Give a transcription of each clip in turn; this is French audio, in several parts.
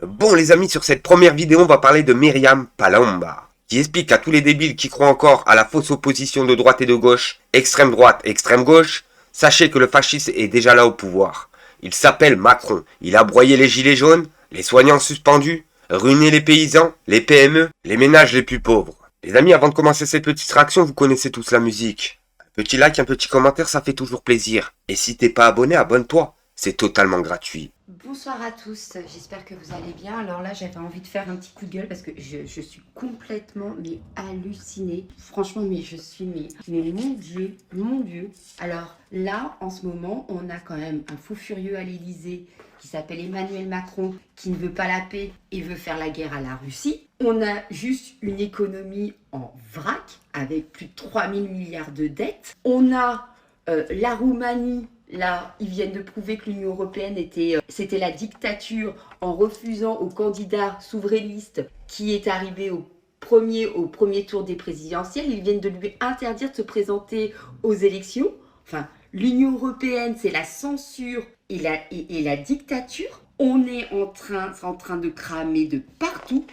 Bon les amis, sur cette première vidéo, on va parler de Myriam Palomba, qui explique à tous les débiles qui croient encore à la fausse opposition de droite et de gauche, extrême droite, extrême gauche, sachez que le fascisme est déjà là au pouvoir. Il s'appelle Macron, il a broyé les gilets jaunes, les soignants suspendus, ruiné les paysans, les PME, les ménages les plus pauvres. Les amis, avant de commencer cette petite réaction, vous connaissez tous la musique. Un petit like, un petit commentaire, ça fait toujours plaisir. Et si t'es pas abonné, abonne-toi, c'est totalement gratuit. Bonsoir à tous, j'espère que vous allez bien. Alors là, j'avais envie de faire un petit coup de gueule parce que je suis complètement hallucinée. Franchement, je suis mon Dieu. Alors là, en ce moment, on a quand même un fou furieux à l'Élysée qui s'appelle Emmanuel Macron, qui ne veut pas la paix et veut faire la guerre à la Russie. On a juste une économie en vrac avec plus de 3000 milliards de dettes. On a la Roumanie. Là, ils viennent de prouver que l'Union européenne c'était la dictature en refusant au candidat souverainiste qui est arrivé au premier tour des présidentielles. Ils viennent de lui interdire de se présenter aux élections. Enfin, l'Union européenne, c'est la censure et la dictature. On est en train de cramer de partout.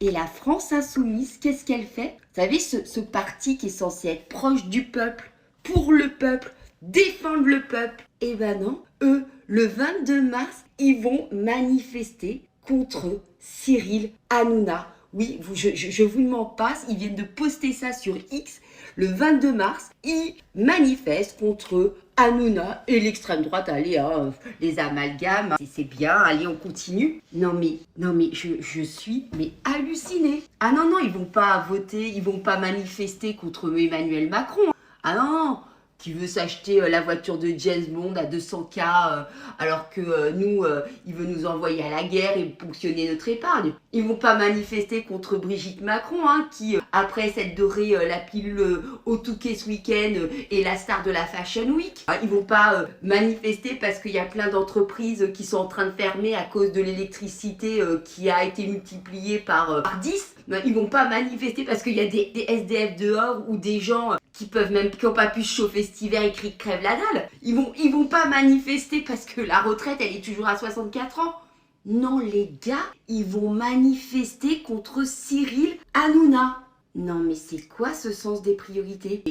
Et la France insoumise, qu'est-ce qu'elle fait? Vous savez, ce parti qui est censé être proche du peuple, pour le peuple, défendre le peuple. Eh ben non, eux, le 22 mars, ils vont manifester contre Cyril Hanouna. Oui, je vous ne mens pas, ils viennent de poster ça sur X. Le 22 mars, ils manifestent contre Hanouna et l'extrême droite. Allez, hein, les amalgames, c'est bien, allez, on continue. Non mais, je suis hallucinée. Ah non, ils vont pas voter, ils vont pas manifester contre Emmanuel Macron. Ah non, qui veut s'acheter la voiture de James Bond à 200 000 alors que nous, il veut nous envoyer à la guerre et ponctionner notre épargne. Ils vont pas manifester contre Brigitte Macron, hein, qui, après s'être doré la pilule au Touquet ce week-end, est la star de la Fashion Week. Ils vont pas manifester parce qu'il y a plein d'entreprises qui sont en train de fermer à cause de l'électricité qui a été multipliée par 10. Ils vont pas manifester parce qu'il y a des SDF dehors ou des gens qui n'ont pas pu se chauffer cet hiver et qui crèvent la dalle. Ils vont pas manifester parce que la retraite, elle est toujours à 64 ans. Non, les gars, ils vont manifester contre Cyril Hanouna. Non, mais c'est quoi ce sens des priorités?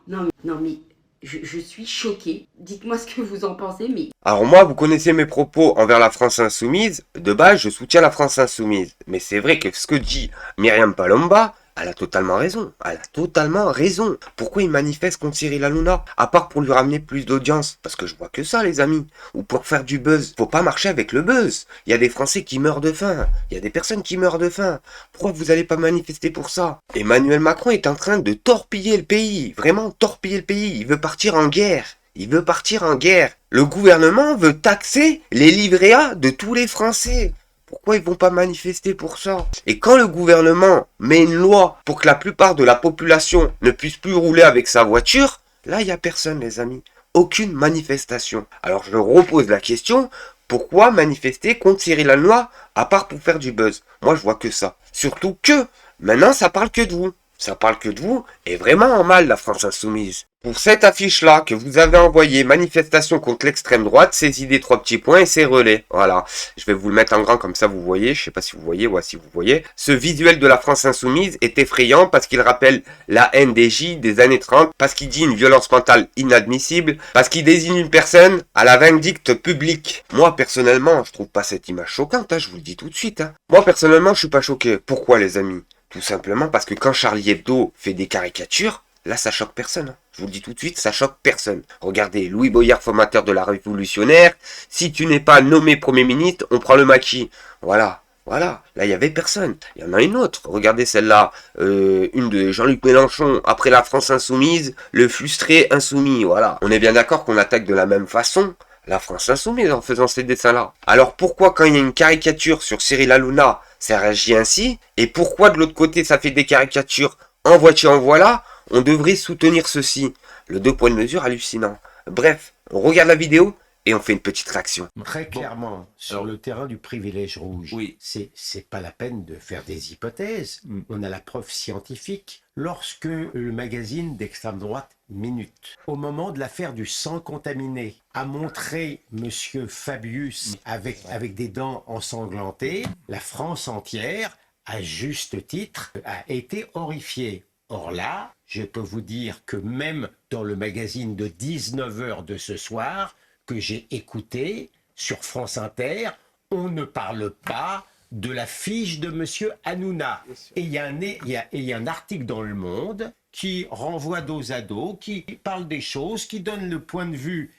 Non, mais je suis choquée. Dites-moi ce que vous en pensez, mais... Alors moi, vous connaissez mes propos envers la France insoumise. De base, je soutiens la France insoumise. Mais c'est vrai que ce que dit Myriam Palomba, elle a totalement raison. Elle a totalement raison. Pourquoi il manifeste contre Cyril Hanouna? À part pour lui ramener plus d'audience. Parce que je vois que ça, les amis. Ou pour faire du buzz. Faut pas marcher avec le buzz. Il y a des Français qui meurent de faim. Il y a des personnes qui meurent de faim. Pourquoi vous allez pas manifester pour ça? Emmanuel Macron est en train de torpiller le pays. Vraiment torpiller le pays. Il veut partir en guerre. Il veut partir en guerre. Le gouvernement veut taxer les livrets A de tous les Français. Pourquoi ils vont pas manifester pour ça? Et quand le gouvernement met une loi pour que la plupart de la population ne puisse plus rouler avec sa voiture, là il n'y a personne les amis. Aucune manifestation. Alors je repose la question, pourquoi manifester contre Cyril Hanouna à part pour faire du buzz? Moi je vois que ça. Surtout que maintenant ça parle que de vous. Ça parle que de vous et vraiment en mal la France insoumise. Pour cette affiche-là que vous avez envoyée, manifestation contre l'extrême droite, saisis des 3 petits points et c'est relais. Voilà, je vais vous le mettre en grand comme ça vous voyez, je sais pas si vous voyez, ouais si vous voyez. Ce visuel de la France insoumise est effrayant parce qu'il rappelle la NDJ des années 30, parce qu'il dit une violence mentale inadmissible, parce qu'il désigne une personne à la vindicte publique. Moi personnellement, je trouve pas cette image choquante, hein, je vous le dis tout de suite. Hein. Moi personnellement, je suis pas choqué. Pourquoi les amis? Tout simplement parce que quand Charlie Hebdo fait des caricatures, là ça choque personne. Je vous le dis tout de suite, ça choque personne. Regardez, Louis Boyard, formateur de la Révolutionnaire, si tu n'es pas nommé Premier ministre, on prend le maquis. Voilà. Là il y avait personne. Il y en a une autre. Regardez celle-là, une de Jean-Luc Mélenchon, après la France insoumise, le frustré insoumis. Voilà. On est bien d'accord qu'on attaque de la même façon la France insoumise en faisant ces dessins-là. Alors pourquoi quand il y a une caricature sur Cyril Hanouna, ça réagit ainsi? Et pourquoi de l'autre côté ça fait des caricatures en voiture en voilà? On devrait soutenir ceci. Le 2 points de mesure hallucinant. Bref, on regarde la vidéo et on fait une petite réaction. Très clairement, sur le terrain du privilège rouge, Oui. c'est pas la peine de faire des hypothèses. On a la preuve scientifique. Lorsque le magazine d'extrême droite Minute, au moment de l'affaire du sang contaminé, a montré Monsieur Fabius avec des dents ensanglantées, la France entière, à juste titre, a été horrifiée. Or là, je peux vous dire que même dans le magazine de 19h de ce soir, que j'ai écouté sur France Inter, on ne parle pas de la fiche de Monsieur Hanouna. Et il y a un article dans Le Monde qui renvoie dos à dos, qui parle des choses, qui donne le point de vue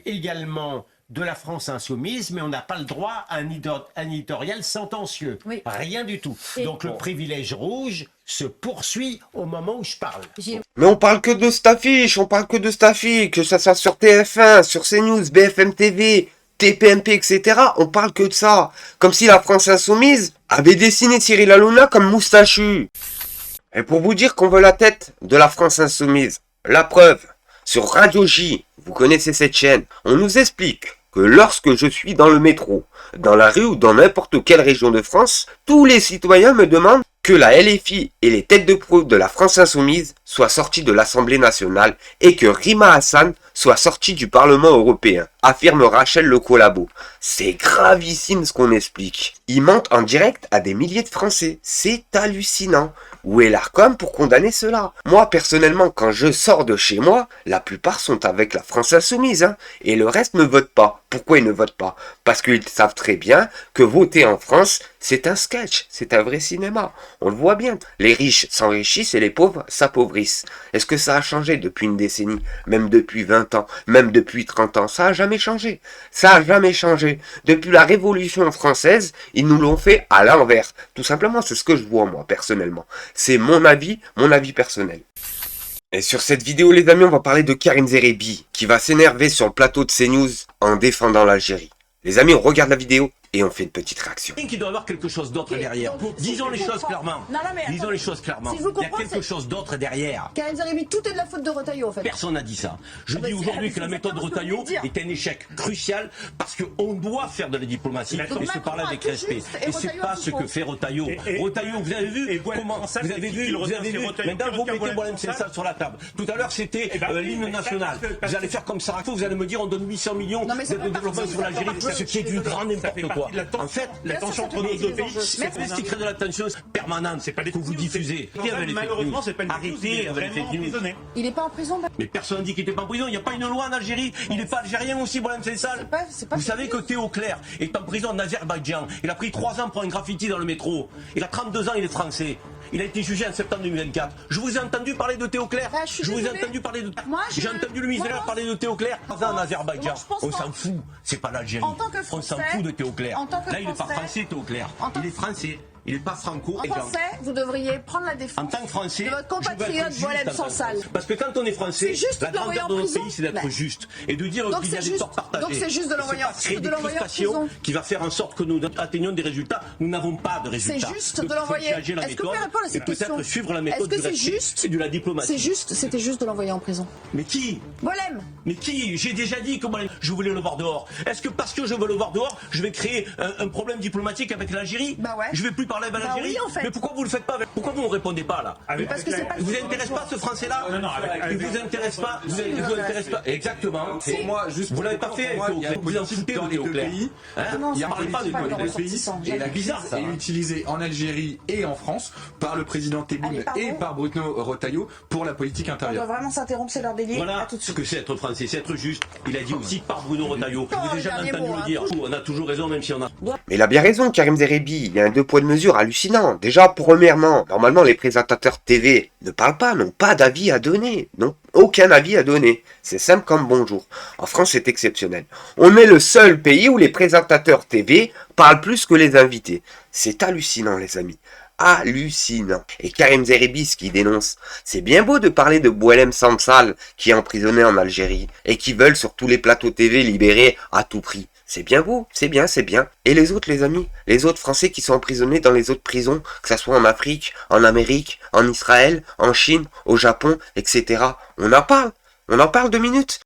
également de la France insoumise, mais on n'a pas le droit à un éditorial sentencieux. Oui. Rien du tout. Donc le privilège rouge se poursuit au moment où je parle. Mais on parle que de cette affiche, que ça soit sur TF1, sur CNews, BFM TV, TPMP, etc. On parle que de ça. Comme si la France insoumise avait dessiné Cyril Hanouna comme moustachu. Et pour vous dire qu'on veut la tête de la France insoumise, la preuve, sur Radio J, vous connaissez cette chaîne, on nous explique que lorsque je suis dans le métro, dans la rue ou dans n'importe quelle région de France, tous les citoyens me demandent que la LFI et les têtes de proue de la France insoumise soient sortis de l'Assemblée nationale et que Rima Hassan soit sortie du Parlement européen, affirme Rachel Le Collabo. C'est gravissime ce qu'on explique. Ils mentent en direct à des milliers de Français. C'est hallucinant. Où est l'ARCOM pour condamner cela? Moi, personnellement, quand je sors de chez moi, la plupart sont avec la France insoumise, hein, et le reste ne vote pas. Pourquoi ils ne votent pas? Parce qu'ils savent très bien que voter en France, c'est un sketch, c'est un vrai cinéma. On le voit bien. Les riches s'enrichissent et les pauvres s'appauvrissent. Est-ce que ça a changé depuis une décennie? Même depuis 20 ans? Même depuis 30 ans? Ça a jamais changé. Ça a jamais changé. Depuis la Révolution française, ils nous l'ont fait à l'envers. Tout simplement, c'est ce que je vois moi, personnellement. C'est mon avis personnel. Et sur cette vidéo, les amis, on va parler de Karim Zerebi, qui va s'énerver sur le plateau de CNews en défendant l'Algérie. Les amis, on regarde la vidéo et on fait une petite réaction. Il doit y avoir quelque chose d'autre derrière. Disons les choses clairement. Disons les choses clairement. Il y a quelque chose d'autre derrière. Karim Zerebi, tout est de la faute de Retailleau en fait. Personne n'a dit ça. Je dis aujourd'hui que la méthode Retailleau est un échec crucial parce qu'on doit faire de la diplomatie et se parler avec respect. Et c'est pas ce que fait Retailleau. Retailleau, vous avez vu comment vous avez vu. Maintenant vous mettez Boualem Sansal sur la table. Tout à l'heure c'était l'hymne national. Vous allez faire comme Sarako, vous allez me dire on donne 800 millions de développement sur l'Algérie, ce qui est du grand n'importe quoi. En fait, la tension entre nos deux pays, c'est ce qui crée de la tension permanente. C'est pas que vous diffusez. Malheureusement, c'est pas une arrêtez avec les fake news. Il est pas en prison. Mais personne ne dit qu'il était pas en prison. Il n'y a pas une loi en Algérie. Il n'est pas algérien aussi, Boualem Sansal. Vous savez que Théo Clair est en prison en Azerbaïdjan. Il a pris 3 ans pour un graffiti dans le métro. Il a 32 ans, il est français. Il a été jugé en septembre 2024. Je vous ai entendu parler de Théo Clair. Je vous ai entendu parler de... J'ai entendu le ministre parler de Théo Clair. En Azerbaïdjan. On s'en fout. C'est pas l'Algérie. On s'en fout de Théo Clair. Là, il n'est pas français, Théo Clair. Il est français. Il n'est pas franco. En français, vous devriez prendre la défense en tant que français, de votre compatriote Boualem Sansal. Parce que quand on est français, la grandeur de notre pays, c'est d'être juste. Et de dire qu'il y a des torts partagés. Donc c'est juste de l'envoyer en prison. Qui va faire en sorte que nous atteignions des résultats. Nous n'avons pas de résultats. C'est juste de l'envoyer. Est-ce que vous pouvez répondre à cette question? Peut-être suivre la méthode du respect et de la diplomatie. C'était juste de l'envoyer en prison. Mais qui? Boualem. Mais qui? J'ai déjà dit que je voulais le voir dehors. Est-ce que parce que je veux le voir dehors, je vais créer un problème diplomatique avec l'Algérie? Bah ouais. Je vais plus parler avec l'Algérie? Mais pourquoi vous le faites pas? Pourquoi vous ne répondez pas là? Parce que c'est pas. Vous intéresse pas ce français-là? Non, il vous intéresse pas? Vous intéresse pas? Exactement. Pour moi, juste vous l'avez pas fait. Vous insultez dans les deux pays. Non, Il y a un pas politique dans les deux pays et la bizarre ça. est utilisée en Algérie et en France par le président Tebboune et par Bruno Retailleau pour la politique On intérieure. doit vraiment s'interrompre, c'est leur délire. Voilà ce que c'est être français, c'est être juste. Il a dit aussi par Bruno Retailleau. Je vous ai jamais entendu le dire. On a toujours raison, même si on a. Mais il a bien raison, Karim Zerebi. Il y a un 2 poids de mesure hallucinant. Déjà, premièrement, normalement, les présentateurs TV ne parlent pas, n'ont pas d'avis à donner. Non, aucun avis à donner. C'est simple comme bonjour. En France, c'est exceptionnel. On est le seul pays où les présentateurs TV parlent plus que les invités. C'est hallucinant, les amis. Hallucinant. Et Karim Zerebi, ce qu'il dénonce, c'est bien beau de parler de Boualem Sansal qui est emprisonné en Algérie et qui veulent sur tous les plateaux TV libérer à tout prix. C'est bien beau, c'est bien, c'est bien. Et les autres, les amis, les autres Français qui sont emprisonnés dans les autres prisons, que ça soit en Afrique, en Amérique, en Israël, en Chine, au Japon, etc. On en parle 2 minutes.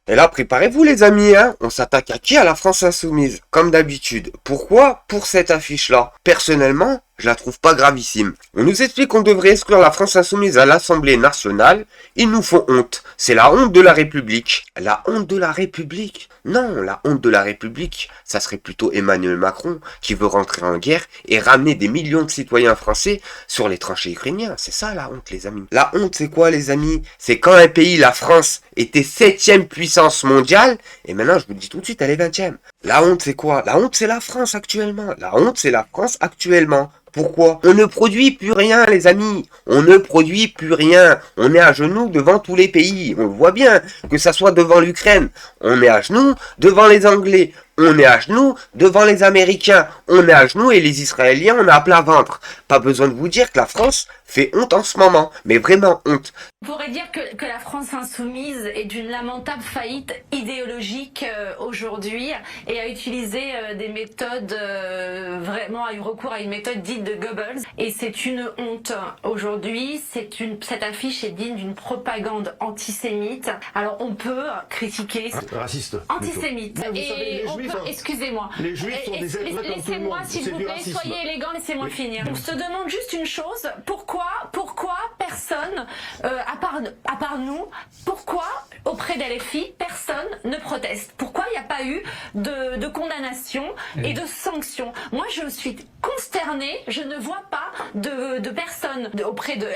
Et là, préparez-vous les amis, hein. On s'attaque à qui? À la France Insoumise, comme d'habitude. Pourquoi? Pour cette affiche-là. Personnellement, je la trouve pas gravissime. On nous explique qu'on devrait exclure la France Insoumise à l'Assemblée nationale. Ils nous font honte. C'est la honte de la République. La honte de la République? Non, la honte de la République, ça serait plutôt Emmanuel Macron qui veut rentrer en guerre et ramener des millions de citoyens français sur les tranchées ukrainiens. C'est ça la honte, les amis. La honte, c'est quoi, les amis? C'est quand un pays, la France, était 7e puissance mondiale, et maintenant, je vous le dis tout de suite, elle est 20e. La honte, c'est quoi? La honte, c'est la France actuellement. La honte, c'est la France actuellement. Pourquoi? On ne produit plus rien, les amis. On ne produit plus rien. On est à genoux devant tous les pays. On le voit bien, que ça soit devant l'Ukraine. On est à genoux devant les Anglais. On est à genoux devant les Américains. On est à genoux et les Israéliens, on a à plat ventre. Pas besoin de vous dire que la France fait honte en ce moment. Mais vraiment honte. On pourrait dire que la France insoumise est d'une lamentable faillite idéologique aujourd'hui et a utilisé des méthodes, vraiment a eu recours à une méthode dite de Goebbels. Et c'est une honte aujourd'hui. Cette affiche est digne d'une propagande antisémite. Alors on peut critiquer... Raciste. Antisémite. Et on peut... Excusez-moi. Les juifs sont des êtres comme tout le monde. Laissez-moi, s'il vous plaît, soyez élégant, laissez-moi finir. On se demande juste une chose, pourquoi personne, à part nous, pourquoi auprès d'LFI, personne ne proteste? Pourquoi il n'y a pas eu de condamnation et de sanctions? Moi, je suis consternée, je ne vois pas de personne auprès de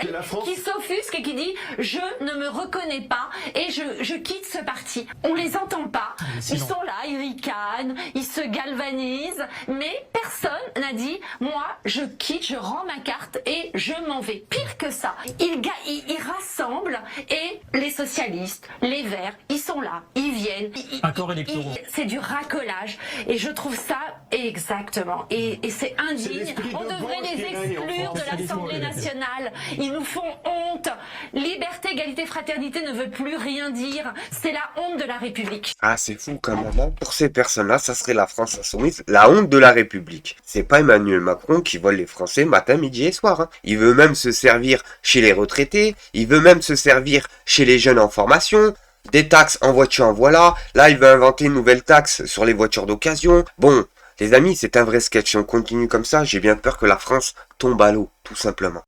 qui s'offusque et qui dit « je ne me reconnais pas et je quitte ce parti ». On les entend pas, ils sont là, ils ricanent, ils se galvanisent, mais personne n'a dit « moi, je quitte, je rends ma carte et je m'en vais ». Pire que ça, ils rassemblent et les socialistes, les Verts, ils sont là, ils viennent. Accords électoraux. C'est du racolage et je trouve ça exactement. Et c'est indigne. On devrait les exclure de l'Assemblée nationale. Ils nous font honte. Liberté, égalité, fraternité ne veut plus rien dire. C'est la honte de la République. Ah, c'est fou quand même. Hein. Pour ces personnes-là, ça serait la France insoumise, la honte de la République. C'est pas Emmanuel Macron qui vole les Français matin, midi et soir. Hein. Il veut même se servir chez les retraités. Il veut même se servir chez les jeunes en formation. Des taxes en voiture en voilà. Là, il veut inventer une nouvelle taxe sur les voitures d'occasion. Bon, les amis, c'est un vrai sketch. Si on continue comme ça, j'ai bien peur que la France tombe à l'eau, tout simplement.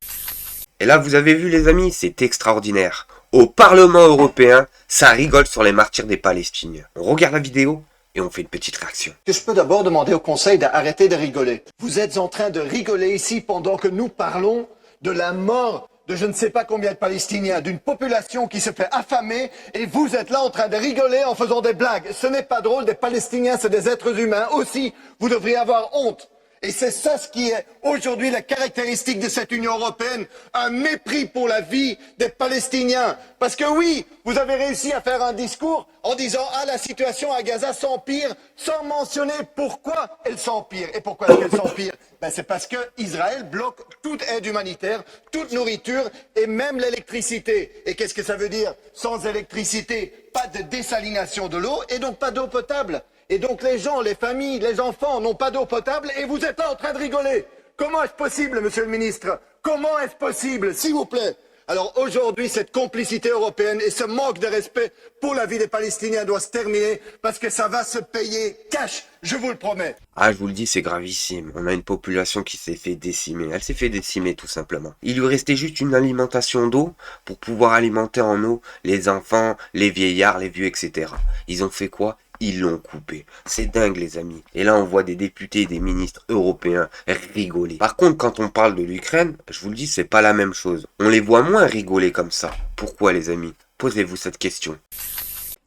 Et là, vous avez vu, les amis, c'est extraordinaire. Au Parlement européen, ça rigole sur les martyrs des Palestiniens. On regarde la vidéo et on fait une petite réaction. Je peux d'abord demander au Conseil d'arrêter de rigoler. Vous êtes en train de rigoler ici pendant que nous parlons de la mort de je ne sais pas combien de Palestiniens, d'une population qui se fait affamer, et vous êtes là en train de rigoler en faisant des blagues. Ce n'est pas drôle, des Palestiniens, c'est des êtres humains aussi. Vous devriez avoir honte. Et c'est ça ce qui est aujourd'hui la caractéristique de cette Union européenne, un mépris pour la vie des Palestiniens. Parce que oui, vous avez réussi à faire un discours en disant « Ah, la situation à Gaza s'empire », sans mentionner pourquoi elle s'empire. Et pourquoi est-ce qu'elle s'empire? C'est parce que Israël bloque toute aide humanitaire, toute nourriture et même l'électricité. Et qu'est-ce que ça veut dire? Sans électricité, pas de désalination de l'eau et donc pas d'eau potable. Et donc les gens, les familles, les enfants n'ont pas d'eau potable et vous êtes là en train de rigoler. Comment est-ce possible, monsieur le ministre? Comment est-ce possible, s'il vous plaît? Alors aujourd'hui, cette complicité européenne et ce manque de respect pour la vie des Palestiniens doit se terminer parce que ça va se payer cash, je vous le promets. Ah, je vous le dis, c'est gravissime. On a une population qui s'est fait décimer. Elle s'est fait décimer, tout simplement. Il lui restait juste une alimentation d'eau pour pouvoir alimenter en eau les enfants, les vieillards, les vieux, etc. Ils ont fait quoi? Ils l'ont coupé. C'est dingue, les amis. Et là, on voit des députés et des ministres européens rigoler. Par contre, quand on parle de l'Ukraine, je vous le dis, c'est pas la même chose. On les voit moins rigoler comme ça. Pourquoi, les amis? Posez-vous cette question.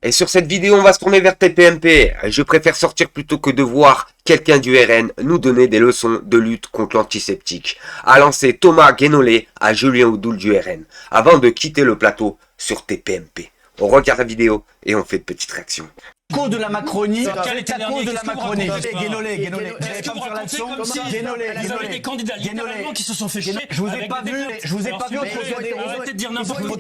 Et sur cette vidéo, on va se tourner vers TPMP. Je préfère sortir plutôt que de voir quelqu'un du RN nous donner des leçons de lutte contre l'antiseptique. A lancé Thomas Guénolé à Julien Oudoul du RN, avant de quitter le plateau sur TPMP. On regarde la vidéo et on fait de petites réactions. cause de la Macronie, Quel était c'est à cause de la Macronie. Guénolé, Guénolé, vous avez pas vu sur la leçon Vous avez des candidats littéralement qui se sont fait chier. Je vous ai pas vu au Trocadéro. Arrêtez de dire n'importe quoi.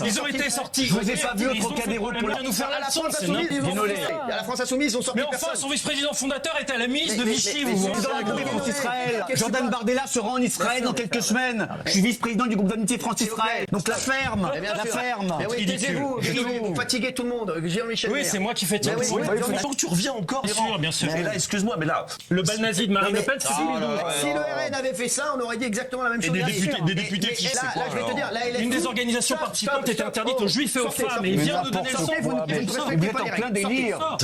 Ils ont été sortis. Je vous ai pas vu au Trocadéro pour nous faire la leçon. À la France Insoumise, ils ont sorti Mais enfin, son vice-président fondateur était à la ministre de Vichy. Vous vous dans le groupe France-Israël. Jordan Bardella se rend en Israël dans quelques semaines. Je suis vice-président du groupe d'amitié France-Israël. Donc la ferme. Mais oui, taisez-vous, vous fatiguez tout le monde. Jean-Michel Oui, Maire. c'est moi qui fais tout. Quand tu reviens encore, Bien sûr. Mais là, excuse-moi, mais là, Le bal nazi de Marine Le Pen, c'est Si le RN avait fait ça, on aurait dit exactement la même chose. des députés qui Là, je vais te dire, là, une des organisations participantes était interdite aux juifs et aux femmes. Et il vient de donner le son. Vous Vous êtes en plein délire.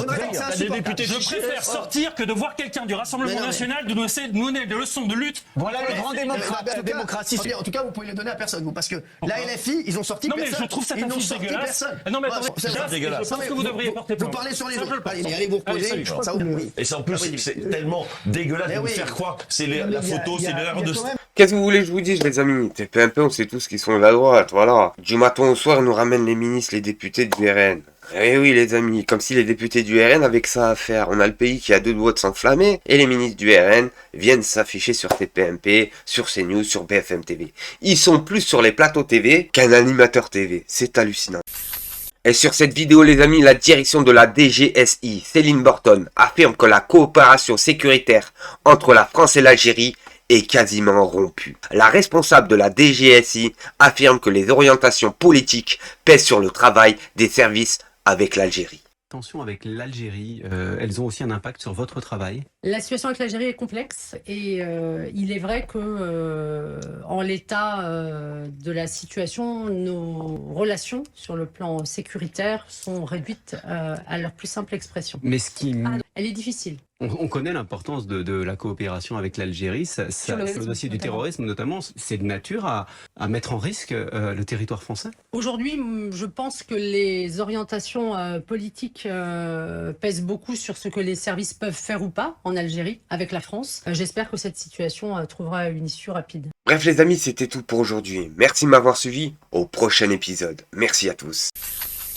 des députés. Je préfère sortir que de voir quelqu'un du Rassemblement national de nous donner des leçons de lutte. Voilà les grands démocraties. En tout cas, vous pouvez les donner à personne, vous, parce que la LFI, ils ont sorti Non mais personne. je trouve ça Ils n'ont affiche sorti dégueulasse. personne. Non mais attendez, C'est dégueulasse. je pense que vous devriez porter Vous plainte. parlez sur les Ça, je autres. le porte. Allez vous reposer. Allez, salut. Ça, oui. et c'est en plus, c'est tellement dégueulasse de nous faire croire que c'est la photo, c'est l'heure de... Qu'est-ce que vous voulez que je vous dise, les amis? TPMP, on sait tous qu'ils sont de la droite, voilà. Du matin au soir, ils nous ramènent les ministres, les députés du RN. Eh oui, les amis, comme si les députés du RN avaient que ça à faire. On a le pays qui a deux doigts de s'enflammer, et les ministres du RN viennent s'afficher sur TPMP, sur CNews, sur BFM TV. Ils sont plus sur les plateaux TV qu'un animateur TV. C'est hallucinant. Et sur cette vidéo, les amis, la direction de la DGSI, Céline Borton, affirme que la coopération sécuritaire entre la France et l'Algérie est quasiment rompue. La responsable de la DGSI affirme que les orientations politiques pèsent sur le travail des services avec l'Algérie. Tensions avec l'Algérie, elles ont aussi un impact sur votre travail? La situation avec l'Algérie est complexe et il est vrai que en l'état de la situation, nos relations sur le plan sécuritaire sont réduites à leur plus simple expression. Mais ce qui... Elle est difficile. On connaît l'importance de la coopération avec l'Algérie. Sur le dossier du terrorisme notamment, c'est de nature à mettre en risque le territoire français? Aujourd'hui, je pense que les orientations politiques pèsent beaucoup sur ce que les services peuvent faire ou pas en Algérie avec la France. J'espère que cette situation trouvera une issue rapide. Bref les amis, c'était tout pour aujourd'hui. Merci de m'avoir suivi. Au prochain épisode. Merci à tous.